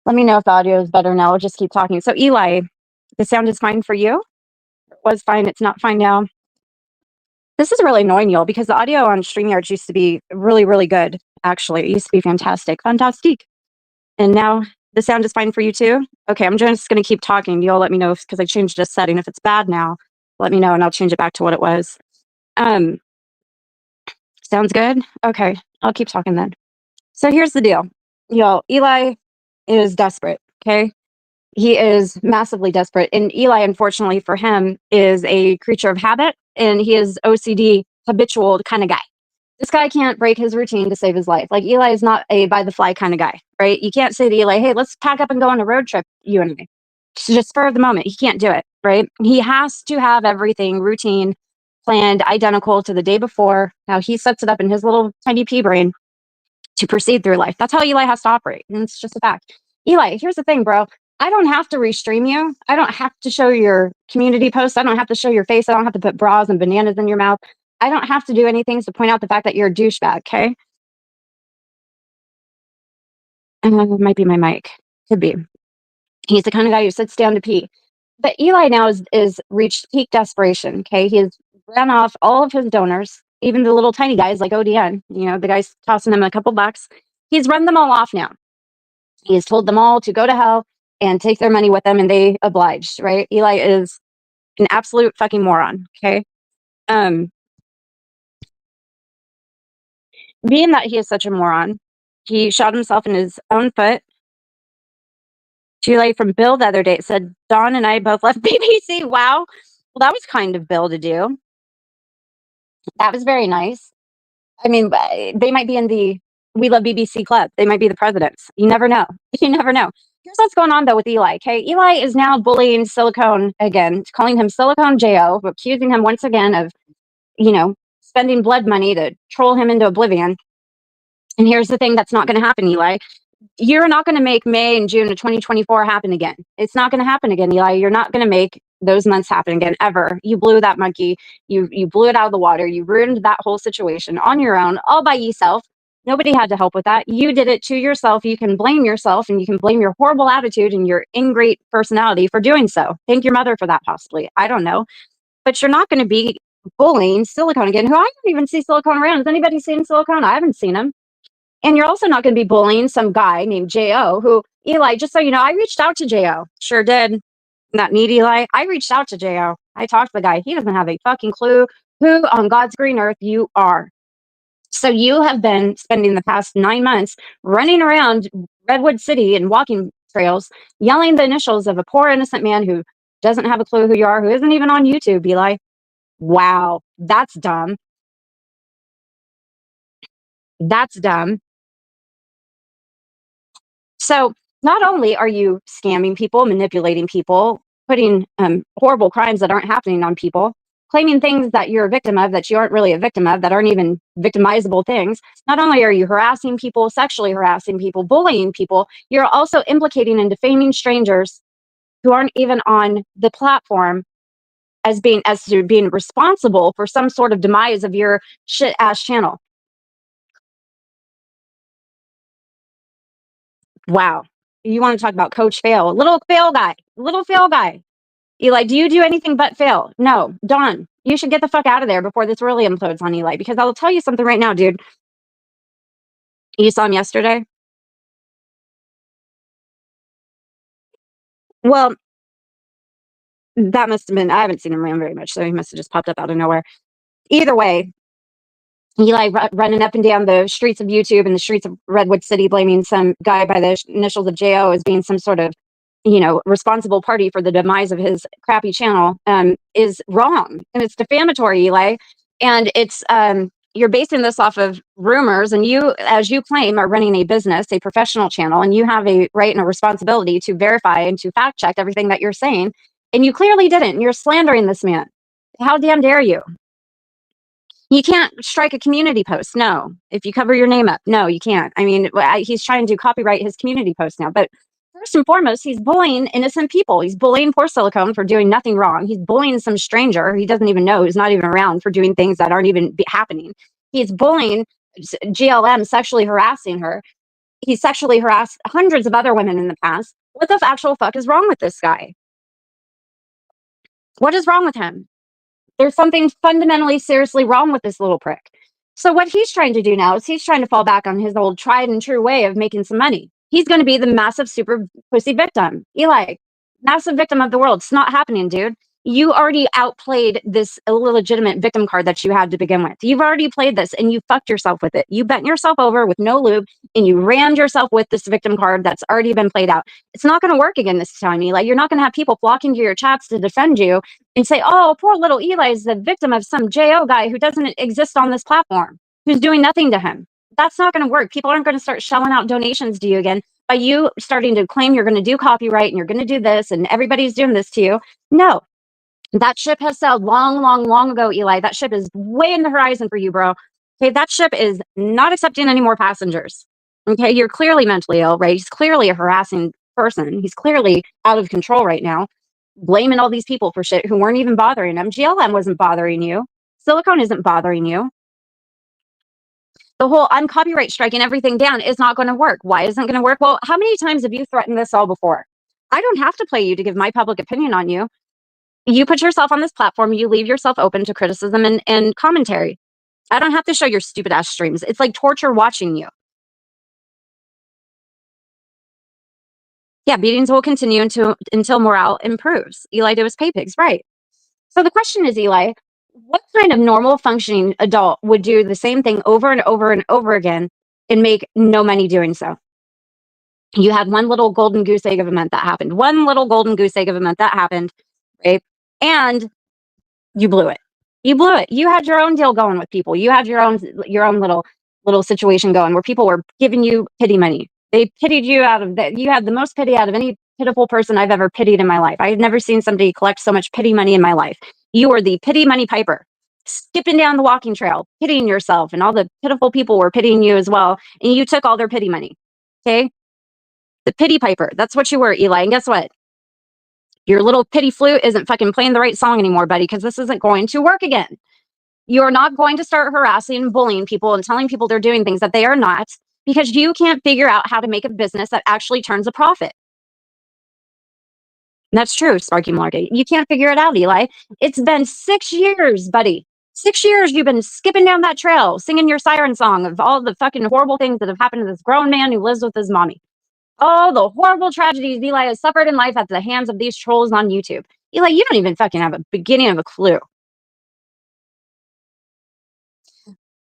Let me know if the audio is better now. I'll just keep talking. So, Eli, the sound is fine for you? It was fine. It's not fine now. This is really annoying, y'all, because the audio on StreamYard used to be really, really good. Actually, it used to be fantastic. Fantastic. And now the sound is fine for you too? Okay, I'm just going to keep talking. You'll let me know because I changed this setting. If it's bad now, let me know and I'll change it back to what it was. Um, Sounds good? Okay, I'll keep talking then. So here's the deal. Y'all, Eli is desperate, okay? He is massively desperate. And Eli, unfortunately for him, is a creature of habit and he is OCD, habitual kind of guy. This guy can't break his routine to save his life. Like Eli is not a by the fly kind of guy, right? You can't say to Eli, hey, let's pack up and go on a road trip, you and me. Just spur of the moment. He can't do it, right? He has to have everything routine, planned, identical to the day before. How he sets it up in his little tiny pea brain to proceed through life. That's how Eli has to operate. And it's just a fact. Eli, here's the thing, bro. I don't have to restream you. I don't have to show your community posts. I don't have to show your face. I don't have to put bras and bananas in your mouth. I don't have to do anything to point out the fact that you're a douchebag, okay? It might be my mic. Could be. He's the kind of guy who sits down to pee. But Eli now is reached peak desperation, okay? He has ran off all of his donors, even the little tiny guys like ODN, the guy's tossing him a couple bucks. He's run them all off now. He has told them all to go to hell and take their money with them, and they obliged, right? Eli is an absolute fucking moron, okay? Um, Being that he is such a moron, he shot himself in his own foot. Julie from Bill the other day said, Dawn and I both left BBC. Wow. Well, that was kind of Bill to do. That was very nice. I mean, they might be in the We Love BBC club. They might be the presidents. You never know. You never know. Here's what's going on, though, with Eli. Okay, Eli is now bullying Silicone again, calling him Silicone Jo, accusing him once again of, spending blood money to troll him into oblivion. And here's the thing that's not going to happen, Eli. You're not going to make May and June of 2024 happen again. It's not going to happen again, Eli. You're not going to make those months happen again, ever. You blew that monkey. You blew it out of the water. You ruined that whole situation on your own, all by yourself. Nobody had to help with that. You did it to yourself. You can blame yourself and you can blame your horrible attitude and your ingrate personality for doing so. Thank your mother for that, possibly. I don't know. But you're not going to be bullying Silicone again, who I don't even see Silicone around. Has anybody seen Silicone? I haven't seen him. And you're also not going to be bullying some guy named Jo, who, Eli, just so you know, I reached out to Jo. Sure did. Not need Eli. I reached out to Jo. I talked to the guy. He doesn't have a fucking clue who on God's green earth you are. So you have been spending the past 9 months running around Redwood City and walking trails, yelling the initials of a poor innocent man who doesn't have a clue who you are, who isn't even on YouTube, Eli. Wow, that's dumb. That's dumb. So not only are you scamming people, manipulating people, putting horrible crimes that aren't happening on people, claiming things that you're a victim of that you aren't really a victim of, that aren't even victimizable things. Not only are you harassing people, sexually harassing people, bullying people, you're also implicating and defaming strangers who aren't even on the platform as being responsible for some sort of demise of your shit ass channel. Wow. You want to talk about Coach Fail? Little fail guy. Little fail guy. Eli, do you do anything but fail? No. Dawn, you should get the fuck out of there before this really implodes on Eli, because I'll tell you something right now, dude. You saw him yesterday? Well, that must have been, I haven't seen him around very much, so he must have just popped up out of nowhere. Either way, Eli running up and down the streets of YouTube and the streets of Redwood City, blaming some guy by the initials of Jo as being some sort of, responsible party for the demise of his crappy channel, is wrong. And it's defamatory, Eli. And it's, you're basing this off of rumors, and you, as you claim, are running a business, a professional channel, and you have a right and a responsibility to verify and to fact check everything that you're saying. And you clearly didn't. And you're slandering this man. How damn dare you? You can't strike a community post. No. If you cover your name up, no, you can't. I mean, he's trying to copyright his community post now. But first and foremost, he's bullying innocent people. He's bullying poor Silicone for doing nothing wrong. He's bullying some stranger he doesn't even know, who's not even around, for doing things that aren't even happening. He's bullying GLM, sexually harassing her. He's sexually harassed hundreds of other women in the past. What the actual fuck is wrong with this guy? What is wrong with him? There's something fundamentally, seriously wrong with this little prick. So what he's trying to do now is he's trying to fall back on his old tried and true way of making some money. He's going to be the massive super pussy victim. Eli, massive victim of the world. It's not happening, dude. You already outplayed this illegitimate victim card that you had to begin with. You've already played this and you fucked yourself with it. You bent yourself over with no lube and you rammed yourself with this victim card that's already been played out. It's not going to work again this time, Eli. You're not going to have people flocking to your chats to defend you and say, oh, poor little Eli is the victim of some JO guy who doesn't exist on this platform, who's doing nothing to him. That's not going to work. People aren't going to start shelling out donations to you again by you starting to claim you're going to do copyright and you're going to do this and everybody's doing this to you. No, that ship has sailed long, long, long ago, Eli. That ship is way in the horizon for you, bro. Okay, that ship is not accepting any more passengers. Okay, you're clearly mentally ill, right? He's clearly a harassing person. He's clearly out of control right now, blaming all these people for shit who weren't even bothering him. GLM wasn't bothering you. Silicone isn't bothering you. The whole I'm copyright striking everything down is not going to work. Why isn't it going to work? Well, how many times have you threatened this all before? I don't have to play you to give my public opinion on you. You put yourself on this platform, you leave yourself open to criticism and commentary. I don't have to show your stupid ass streams. It's like torture watching you. Yeah, beatings will continue until morale improves. Eli do his pay pigs, right? So the question is, Eli, what kind of normal functioning adult would do the same thing over and over and over again and make no money doing so? You had one little golden goose egg of a month that happened. One little golden goose egg of a month that happened, right? And you blew it. You blew it. You had your own deal going with people. You had your own little situation going where people were giving you pity money. They pitied you out of that. You had the most pity out of any pitiful person I've ever pitied in my life. I had never seen somebody collect so much pity money in my life. You were the pity money piper, skipping down the walking trail, pitying yourself, and all the pitiful people were pitying you as well. And you took all their pity money. Okay, the pity piper. That's what you were, Eli. And guess what? Your little pity flute isn't fucking playing the right song anymore, buddy, because this isn't going to work again. You're not going to start harassing and bullying people and telling people they're doing things that they are not because you can't figure out how to make a business that actually turns a profit. And that's true, Sparky Malarkey. You can't figure it out, Eli. It's been 6 years, buddy. 6 years you've been skipping down that trail, singing your siren song of all the fucking horrible things that have happened to this grown man who lives with his mommy. All the horrible tragedies Eli has suffered in life at the hands of these trolls on YouTube. Eli, you don't even fucking have a beginning of a clue.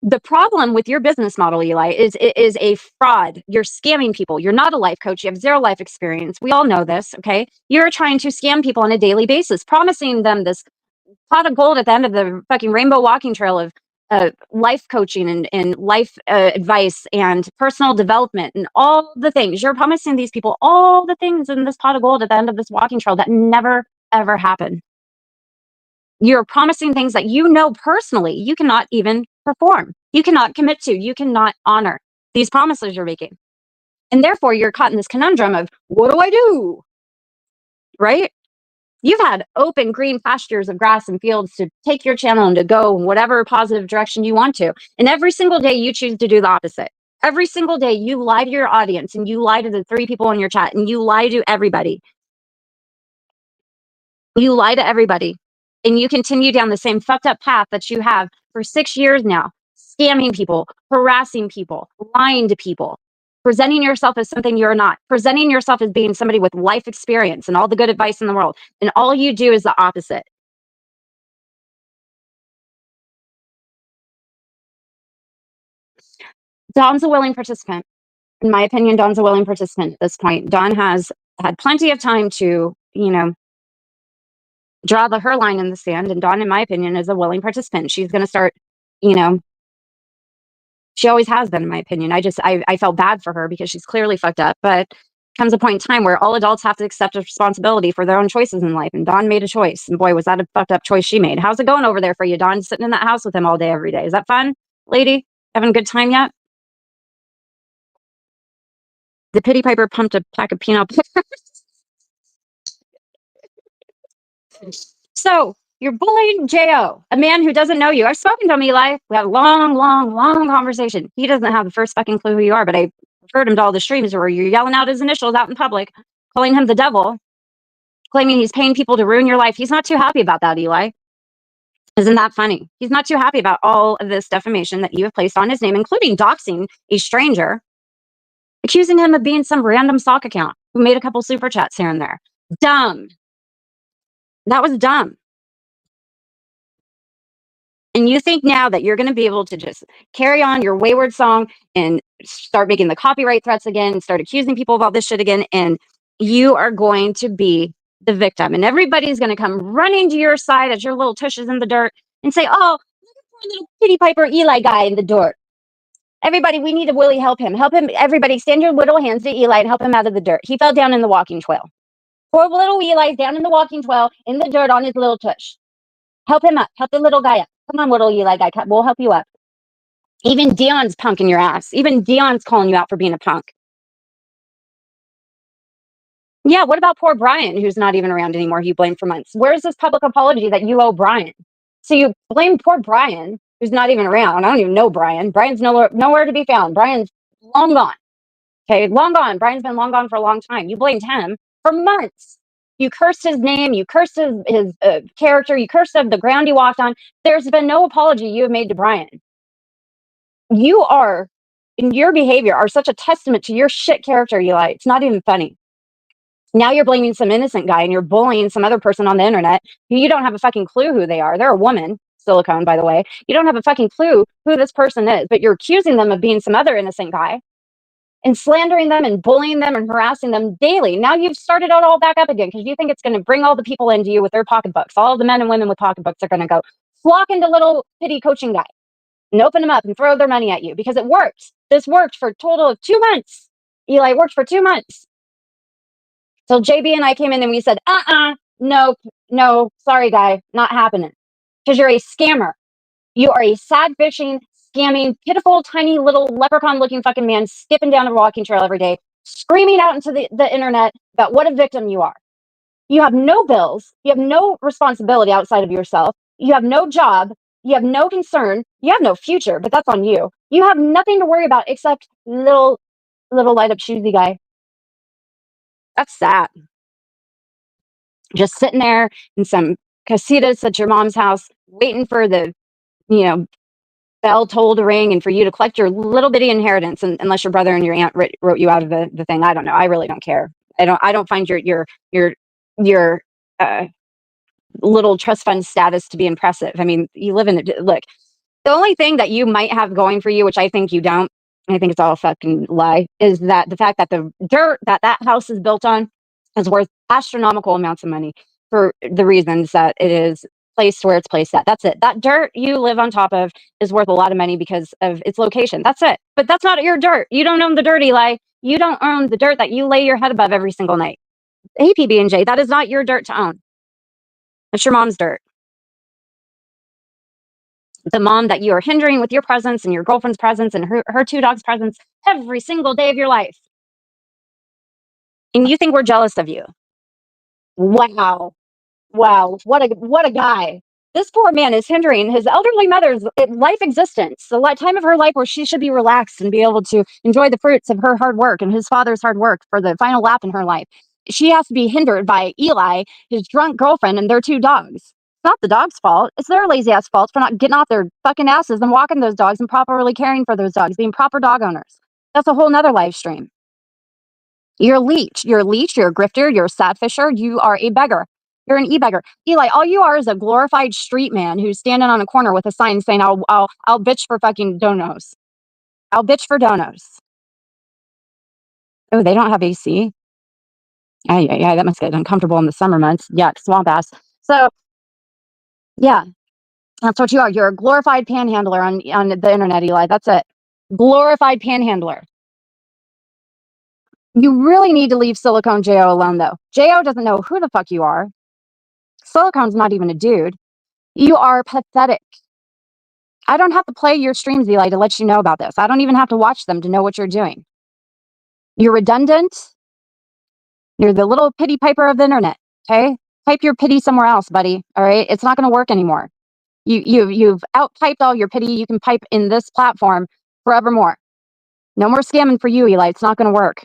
The problem with your business model, Eli, is it is a fraud. You're scamming people. You're not a life coach. You have zero life experience. We all know this, okay? You're trying to scam people on a daily basis, promising them this pot of gold at the end of the fucking rainbow walking trail of life coaching and life advice and personal development and all the things. You're promising these people all the things in this pot of gold at the end of this walking trail that never, ever happen. You're promising things that you know personally you cannot even perform. You cannot commit to. You cannot honor these promises you're making. And therefore, you're caught in this conundrum of, what do I do? Right? You've had open green pastures of grass and fields to take your channel and to go in whatever positive direction you want to. And every single day you choose to do the opposite. Every single day you lie to your audience and you lie to the 3 people in your chat and you lie to everybody. You lie to everybody. And you continue down the same fucked up path that you have for 6 years now, scamming people, harassing people, lying to people, presenting yourself as something you're not, presenting yourself as being somebody with life experience and all the good advice in the world. And all you do is the opposite. Don's a willing participant. In my opinion, Don's a willing participant at this point. Don has had plenty of time to, draw her line in the sand. And Dawn, in my opinion, is a willing participant. She's going to start, you know, she always has been, in my opinion. I felt bad for her because she's clearly fucked up. But comes a point in time where all adults have to accept responsibility for their own choices in life. And Dawn made a choice. And boy, was that a fucked up choice she made. How's it going over there for you, Dawn? Sitting in that house with him all day, every day. Is that fun, lady? Having a good time yet? The pity piper pumped a pack of peanut butter. So you're bullying Jo, a man who doesn't know you. I've spoken to him, Eli. We had a long, long, long conversation. He doesn't have the first fucking clue who you are, but I referred him to all the streams where you're yelling out his initials out in public, calling him the devil, claiming he's paying people to ruin your life. He's not too happy about that, Eli. Isn't that funny? He's not too happy about all of this defamation that you have placed on his name, including doxing a stranger, accusing him of being some random sock account who made a couple super chats here and there. Dumb. That was dumb. And you think now that you're going to be able to just carry on your wayward song and start making the copyright threats again and start accusing people of all this shit again, and you are going to be the victim. And everybody's going to come running to your side as your little tush is in the dirt and say, oh, look at poor little Kitty Piper Eli guy in the dirt. Everybody, we need to Willie help him. Help him. Everybody, extend your little hands to Eli and help him out of the dirt. He fell down in the walking trail. Poor little Eli's down in the walking trail in the dirt on his little tush. Help him up. Help the little guy up. Come on, little Eli guy. We'll help you up. Even Dion's punking your ass. Even Dion's calling you out for being a punk. Yeah, what about poor Brian, who's not even around anymore, who you blamed for months? Where's this public apology that you owe Brian? So you blame poor Brian, who's not even around. I don't even know Brian. Brian's nowhere to be found. Brian's long gone. Okay, long gone. Brian's been long gone for a long time. You blamed him for months. You cursed his name. You cursed his character. You cursed the ground he walked on. There's been no apology you have made to Brian. You are, in your behavior, are such a testament to your shit character, Eli. It's not even funny. Now you're blaming some innocent guy and you're bullying some other person on the internet who you don't have a fucking clue who they are. They're a woman, silicone, by the way. You don't have a fucking clue who this person is, but you're accusing them of being some other innocent guy and slandering them and bullying them and harassing them daily. Now you've started it all back up again because you think it's going to bring all the people into you with their pocketbooks. All the men and women with pocketbooks are going to go flock into little pity coaching guy and open them up and throw their money at you because it worked. This worked for a total of 2 months. Eli, it worked for 2 months. So JB and I came in and we said, no, sorry, guy, not happening. Because you're a scammer. You are a sad fishing, scamming, pitiful, tiny little leprechaun looking fucking man skipping down a walking trail every day, screaming out into the internet about what a victim you are. You have no bills. You have no responsibility outside of yourself. You have no job. You have no concern. You have no future, but that's on you. You have nothing to worry about except little light up shoesy guy. That's sad. Just sitting there in some casitas at your mom's house, waiting for the, bell toll to ring and for you to collect your little bitty inheritance, unless your brother and your aunt wrote you out of the thing. I don't know. I really don't care. I don't find your little trust fund status to be impressive. I mean, you live in look, the only thing that you might have going for you, which I think you don't, I think it's all a fucking lie, is that the fact that the dirt that house is built on is worth astronomical amounts of money for the reasons that it is placed where it's placed at. That's it. That dirt you live on top of is worth a lot of money because of its location. That's it. But that's not your dirt. You don't own the dirt, Eli. You don't own the dirt that you lay your head above every single night. Hey, PB&J, that is not your dirt to own. It's your mom's dirt. The mom that you are hindering with your presence and your girlfriend's presence and her 2 dogs' presence every single day of your life. And you think we're jealous of you. Wow. What a guy. This poor man is hindering his elderly mother's life existence, the time of her life where she should be relaxed and be able to enjoy the fruits of her hard work and his father's hard work for the final lap in her life. She has to be hindered by Eli, his drunk girlfriend, and their 2 dogs. It's not the dog's fault. It's their lazy ass fault for not getting off their fucking asses and walking those dogs and properly caring for those dogs, being proper dog owners. That's a whole nother live stream. You're a leech. You're a grifter. You're a sad fisher. You are a beggar. You're an e-beggar. Eli, all you are is a glorified street man who's standing on a corner with a sign saying, I'll bitch for fucking donos. I'll bitch for donos. Oh, they don't have AC? Yeah, that must get uncomfortable in the summer months. Yeah, swamp ass. So, yeah, that's what you are. You're a glorified panhandler on the internet, Eli. That's it. Glorified panhandler. You really need to leave Silicone J.O. alone, though. J.O. doesn't know who the fuck you are. Silicone's not even a dude. You are pathetic. I don't have to play your streams, Eli, to let you know about this. I don't even have to watch them to know what you're doing. You're redundant. You're the little pity piper of the internet, okay? Pipe your pity somewhere else, buddy, all right? It's not going to work anymore. You've out-piped all your pity you can pipe in this platform forevermore. No more scamming for you, Eli. It's not going to work.